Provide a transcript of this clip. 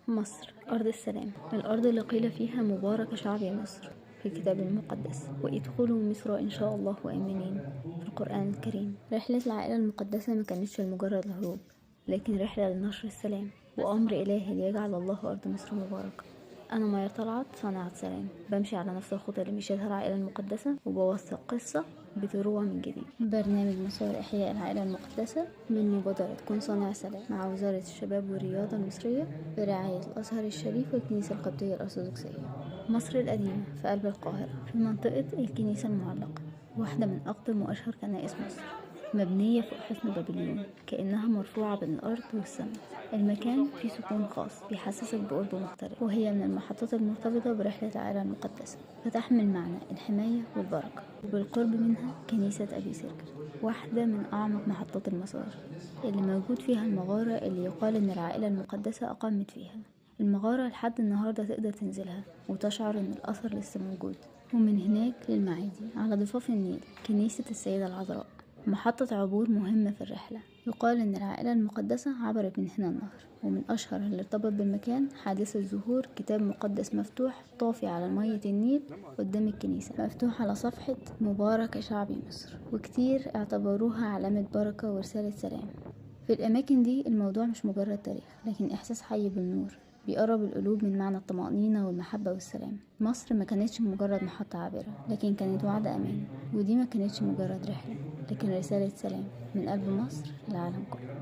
مصر أرض السلام، الأرض اللي قيل فيها مبارك شعب مصر في الكتاب المقدس، وادخلوا مصر إن شاء الله آمنين في القرآن الكريم. رحلة العائلة المقدسة ما كانتش لمجرد الهروب، لكن رحلة لنشر السلام وأمر إلهي ليجعل الله أرض مصر مباركة. أنا ميار طلعت صانعة سلام، بمشي على نفس الخطى اللي مشيتها العائلة المقدسة، وبوثق قصة بتروى من جديد. برنامج مسار إحياء العائلة المقدسة من مبادرة كن صانع سلام مع وزارة الشباب والرياضة المصرية برعاية الأزهر الشريف والكنيسة القبطية الأرثوذكسية. مصر القديمة في قلب القاهرة في منطقة الكنيسة المعلقة، واحدة من أقدم وأشهر كنائس مصر، مبنية فوق حصن بابليون كأنها مرفوعة بين الأرض والسماء. المكان فيه سكون خاص بيحسسك بقرب مختلف، وهي من المحطات المرتبطة برحلة العائلة المقدسة، فتحمل معنى الحماية والبركة. وبالقرب منها كنيسة أبي سرجل، واحدة من أعمق محطات المسار، اللي موجود فيها المغارة اللي يقال إن العائلة المقدسة أقامت فيها. المغارة لحد النهاردة تقدر تنزلها وتشعر إن الأثر لسه موجود. ومن هناك للمعادي على ضفاف النيل كنيسة السيدة العذراء، محطة عبور مهمة في الرحلة. يقال إن العائلة المقدسة عبرت من هنا النهر، ومن أشهر اللي ارتبط بالمكان حادثة ظهور كتاب مقدس مفتوح طافي على مية النيل قدام الكنيسة، مفتوح على صفحة مبارك شعب مصر، وكتير اعتبروها علامة بركة ورسالة سلام. في الأماكن دي الموضوع مش مجرد تاريخ، لكن إحساس حي بالنور بيقرب القلوب من معنى الطمأنينة والمحبة والسلام. مصر ما كانتش مجرد محطة عابرة، لكن كانت وعد أمان. ودي ما كانتش مجرد رحلة، لكن رسالة سلام من قلب مصر للعالم كله.